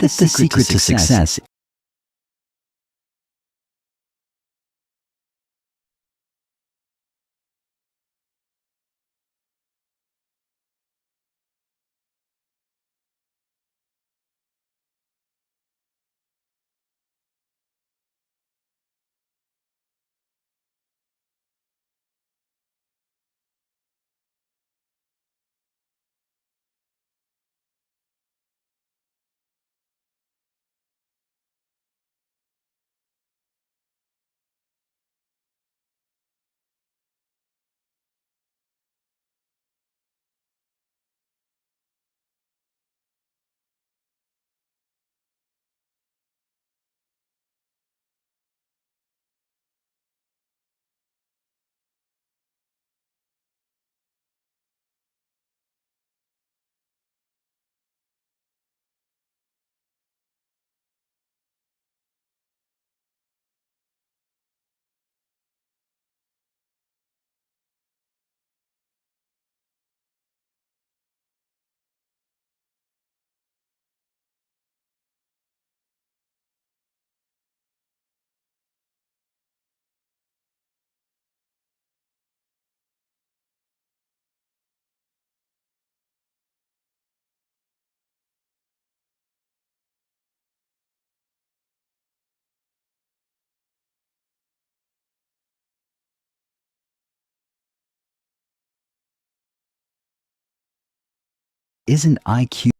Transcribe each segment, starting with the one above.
the secret to success isn't IQ.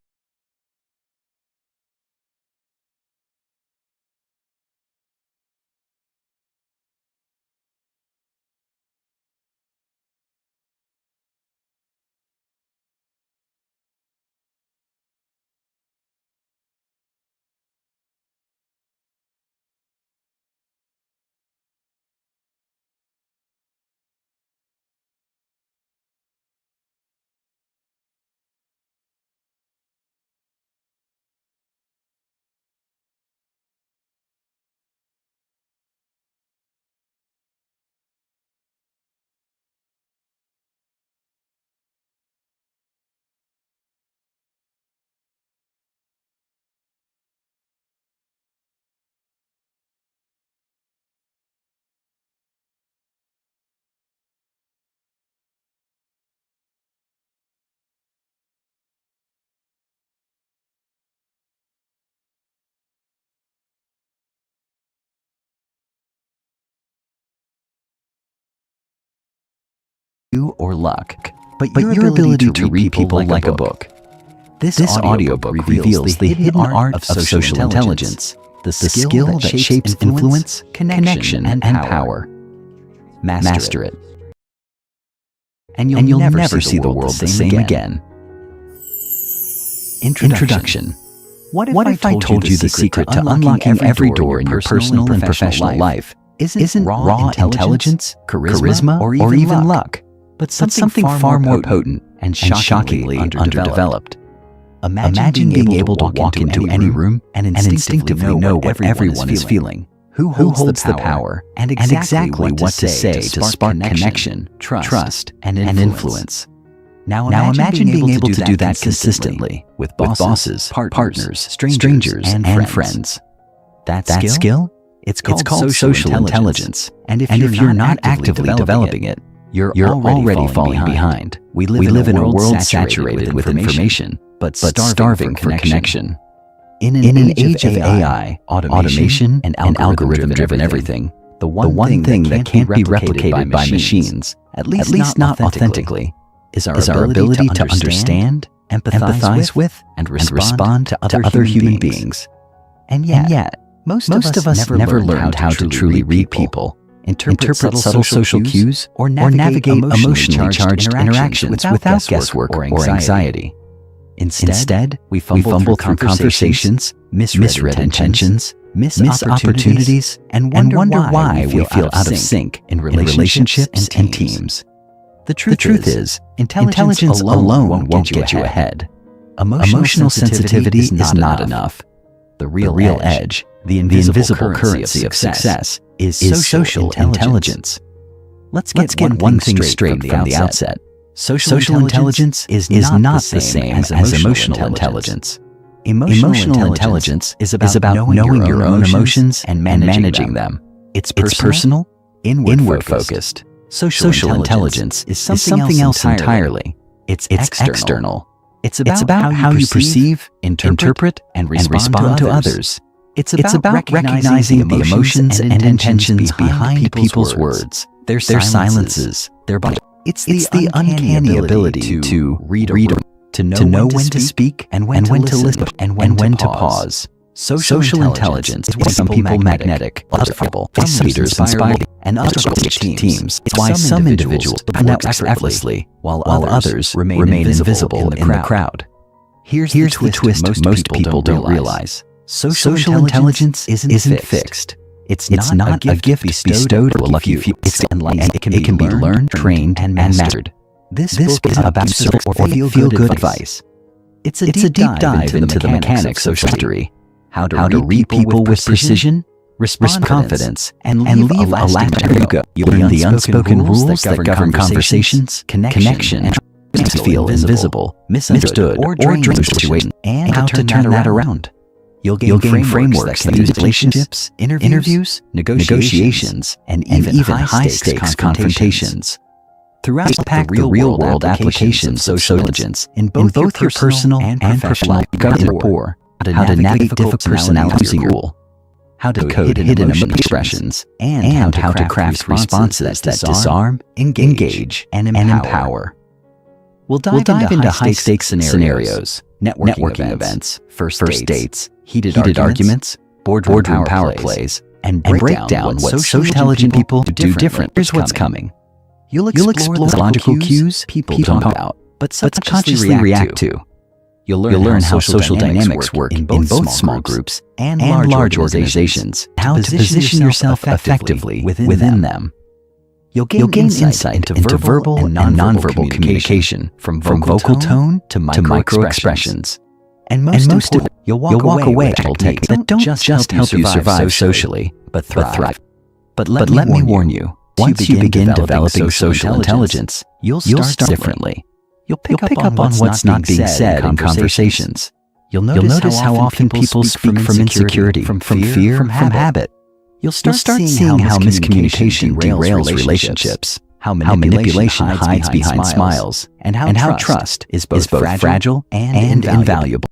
Or luck, but your ability to read people like a book. This audiobook reveals the hidden art of social intelligence, the skill that shapes influence, connection, and power. Master it, and you'll never see the world the same again. Introduction. What if I told you the secret to unlocking every door in your personal and professional life isn't raw intelligence, charisma, or even luck, but something far more potent and shockingly underdeveloped? Imagine being able to walk into any room and instinctively know what everyone is feeling, who holds the power, and exactly what to say to spark connection, trust, and influence. Now imagine being able to do that consistently with bosses, partners, strangers, and friends. That skill? It's called social intelligence. And if you're not actively developing it, you're already falling behind. We live in a world saturated with information, but starving for connection. In an age of AI, automation, and algorithm-driven everything, the one thing that can't be replicated by machines, at least not authentically, is our ability to understand, empathize with, and respond to other human beings. And yet, most of us never learned how to truly read people, interpret subtle social cues, or navigate emotionally charged interactions without guesswork or anxiety. Instead, we fumble through conversations, misread intentions, miss opportunities, and wonder why we feel out of sync in relationships and teams. The truth is, intelligence alone won't get you ahead. Emotional sensitivity is not enough. The real edge, the invisible currency of success, is social intelligence. Let's get one thing straight from the outset. Social intelligence is not the same as emotional intelligence. Emotional intelligence is about knowing your own emotions and managing them. It's personal, inward-focused. Social intelligence is something else entirely. It's external. It's about how you perceive, interpret, and respond to others. It's about recognizing the emotions and intentions behind people's words, their silences, their body. It's the uncanny ability to read, to know when to speak and when to listen, and when to pause. Social intelligence is why some people magnetic, other people, some leaders inspire, and others teams. It's why some individuals network effortlessly, while others remain invisible in the crowd. Here's the twist most people don't realize. Social intelligence isn't fixed. It's not a gift bestowed to a lucky few. It can be learned, trained, and mastered. This book is about feel-good advice. It's a deep dive into the mechanics of history. How to read people with precision, respond confidence, and leave a lasting go. You learn the unspoken rules that govern conversations, connection, and feel invisible, misunderstood, or drained situation, and how to turn that around. You'll gain frameworks that can use relationships, interviews, negotiations, and even high-stakes confrontations. Throughout the real-world applications of social intelligence in both your personal and professional rapport, how to navigate difficult personality rule, how to code hidden expressions, and how to craft responses that disarm, engage, and empower. We'll dive into high-stakes scenarios, networking events, first dates, heated arguments, boardroom power plays, and break down what social intelligent people do different. Here's what's coming. You'll explore the logical cues people don't talk about, but subconsciously react to. You'll learn how social dynamics work in both small groups and large organizations, how to position yourself effectively within them. You'll gain insight into verbal and nonverbal communication, from vocal tone to micro expressions. And most of it, you'll walk away with techniques that don't just help you survive socially, but thrive. But let me warn you, once you begin developing social intelligence, you'll start differently. You'll pick up on what's not being said in conversations. You'll notice how often people speak from insecurity, from fear, from habit. You'll start seeing how miscommunication derails relationships, how manipulation hides behind smiles, and how trust is both fragile and invaluable.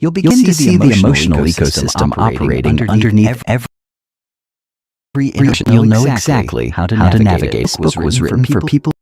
You'll begin to see the emotional ecosystem operating underneath every interaction. You'll know exactly how to navigate. This book was written for people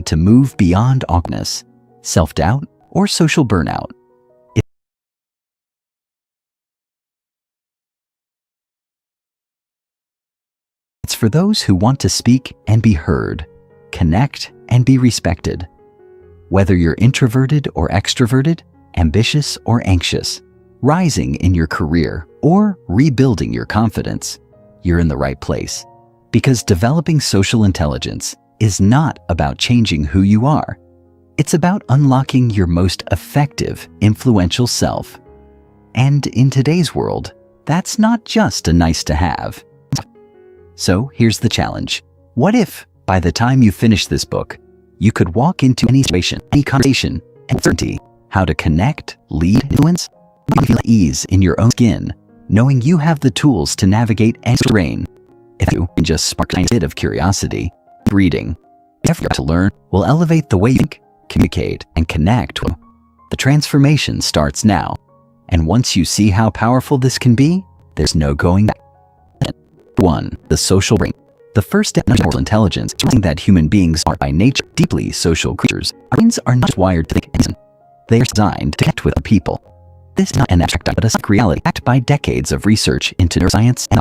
to move beyond awkwardness, self-doubt, or social burnout. It's for those who want to speak and be heard, connect and be respected. Whether you're introverted or extroverted, ambitious or anxious, rising in your career or rebuilding your confidence, you're in the right place. Because developing social intelligence is not about changing who you are. It's about unlocking your most effective, influential self. And in today's world, that's not just a nice to have. So here's the challenge. What if, by the time you finish this book, you could walk into any situation, any conversation, and certainty how to connect, lead, influence, and feel ease in your own skin, knowing you have the tools to navigate any terrain. If you can just spark a bit of curiosity, reading, effort to learn will elevate the way you think, communicate, and connect. The transformation starts now. And once you see how powerful this can be, there's no going back. 1. The social brain. The first step in emotional intelligence is realizing that human beings are by nature deeply social creatures. Our brains are not wired to think and listen. They are designed to connect with other people. This is not an abstract but a stark reality backed by decades of research into neuroscience and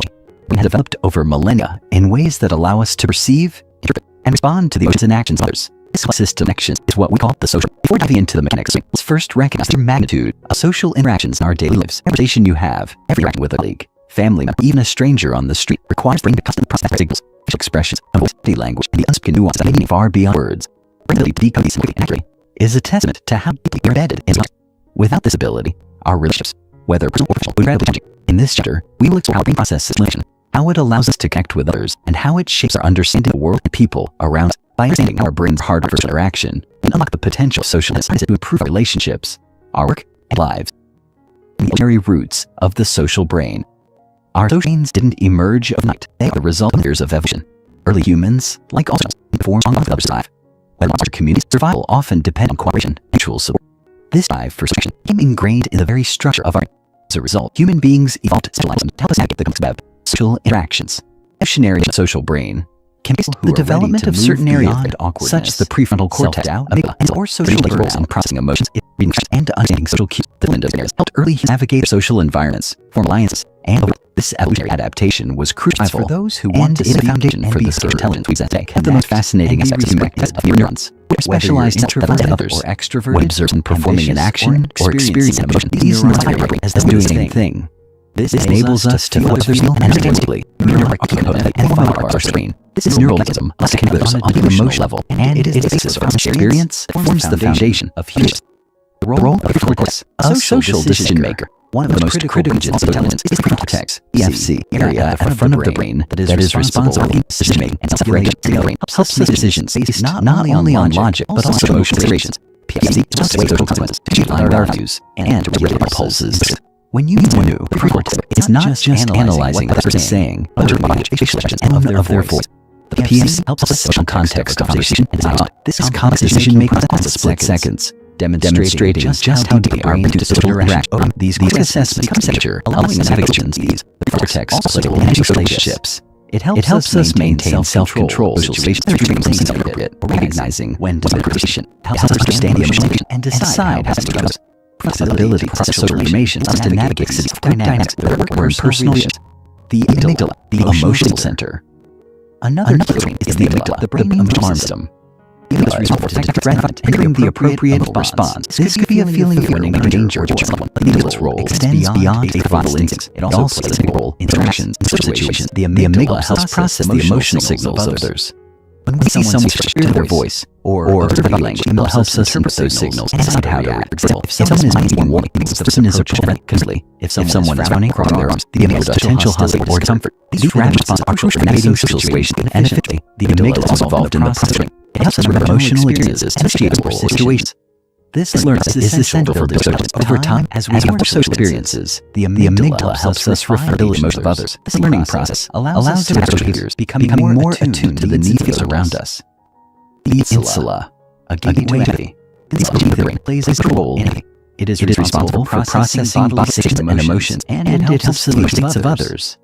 we have developed over millennia in ways that allow us to perceive, interpret, and respond to the emotions and actions of others. This system of actions is what we call the social. Before diving into the mechanics, let's first recognize the magnitude of social interactions in our daily lives. Every conversation you have, every interaction with a colleague, family member, even a stranger on the street requires brain to constantly process signals, facial expressions, and body language, and the unspoken nuances that may be far beyond words. Brain ability to decode these simply and accurately is a testament to how deeply we're embedded in life. Without this ability, our relationships, whether personal or professional, will be incredibly challenging. In this chapter, we will explore how brain processes information, how it allows us to connect with others, and how it shapes our understanding of the world and people around us. By understanding our brain's hard first interaction, we unlock the potential social necessity to improve our relationships, our work, and lives. The evolutionary roots of the social brain. Our social brains didn't emerge overnight. They are the result of years of evolution. Early humans, like all humans, formed with others to survive. Whether larger communities, survival often depend on cooperation and mutual support. This drive for protection became ingrained in the very structure of our brain. As a result, human beings evolved to specialize to help us navigate the complex web of social interactions. Evolutionary social brain can be the development of certain areas such as the prefrontal cortex, amygdala, or social roles in processing emotions, reading and understanding social cues. The windows areas helped early humans navigate social environments, form alliances, and this evolutionary adaptation was crucial for those who want to see the foundation for the social intelligence we possess today. The most fascinating aspects of your neurons, specialized introverted others, or extroverted, when observing performing an action or experiencing an emotion, these neurons are doing the same thing. This enables us to feel others and understand deeply. Our brain. This is neural mechanism, less akin to on an emotional level, and it is the basis of experience that forms the foundation of humans. The role of the cortex, a social decision maker. One of the most critical regions of intelligence is the prefrontal cortex, EFC, area at the front of the brain that is responsible for decision-making and self-regulation. The brain helps make decisions based not only on logic, but also emotional considerations. PFC is a way social consequences to achieve our values and to regulate our pulses. When you meet someone new, the prefrontal cortex is not just analyzing what the person is saying, but interpreting facial expressions of their voice. The PFC helps us social context of conversation and design. This is common decision-making in split seconds, demonstrating just how deeply our brain to social interaction. These assessments become secure, allowing us to navigate these. The cortex also manages relationships. It helps us maintain self-control situations appropriate, recognizing when to make a decision, helps us understand the emotion and decide how to go. Ability to process social information to navigate cities, dynamics, or personal relationships. The amygdala, the emotional center. Another brain is the amygdala, the brain emotional system. The amygdala is responsible for triggering the appropriate response. This could be a feeling of warning, danger, or someone. The amygdala's role extends beyond survival instincts. It also plays a role in interactions and situations. The amygdala helps process the emotional signals of others. When we see someone hear their voice or observe body language, the amygdala helps us interpret those signals and decide how to react. For example, if someone is making warning, the person is friendly. If someone is frowning, crossing their arms, the amygdala's potential hostility or discomfort. These rapid responses are crucial for navigating social situations, and efficiently, the amygdala is involved in the processing. It helps us remember emotional experiences and achievable situations. This learning is essential for development. Over time, as we have social experiences, the amygdala helps us refine the emotions of others. This learning process allows us to social behaviors becoming more attuned to the needs around us. The insula, a gateway to empathy. This brain plays a role in empathy. It is responsible for processing body sensations and emotions, and it helps us see the states of others.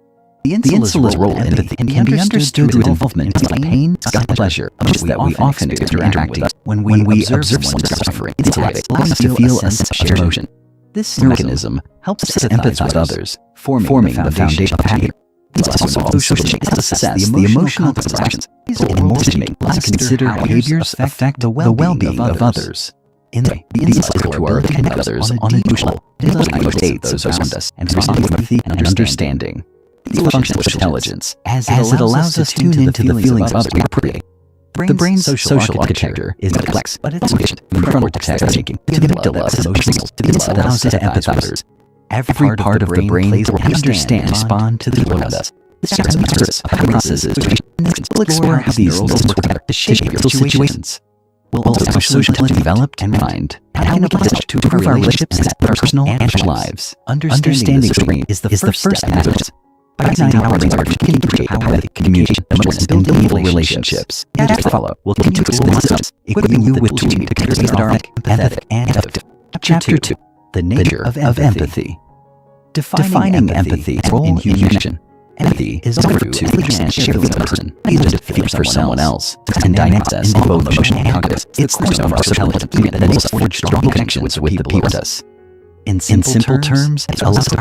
The insular's role in empathy can be understood through involvement in pain, and pleasure, that we often interact with. When we observe someone's suffering, intellect allows us to feel a sense of shared emotion. This mechanism helps us empathize with others, forming the foundation of happiness. These social changes assess the emotional reactions in motivating us to consider behaviors affect the well-being of others. In the insight to our connect others on a emotional states those around us and respond with empathy and understanding. These functions with intelligence, as it allows us to tune into the feelings of others we appropriate. The brain's social architecture is complex, but it's efficient. From frontal cortex thinking to the amygdala emotional stimulus allows us to empathize with others. Every part of the brain plays a role to respond to the world around us. This chapter processes will explore how these neurons work together to shape your situations. We'll also have social intelligence developed and refined, and how we can apply this to improve our relationships and our personal and professional lives. Understanding the brain is the first step in intelligence. By recognizing how our brains are beginning to create empathic communication, emotions, and meaningful relationships. And to follow, we'll continue to explore these systems, equipping you with tools to characterize our empathetic and effective. Chapter 2. The nature of empathy. Defining empathy as role in human action. Empathy is referred to and shared with a person, either to feel for someone else, and dynamic process in both emotional and cognitive. It's the cornerstone of our social intelligence that enables us to forge strong connections with the people around us. In simple terms, it allows us to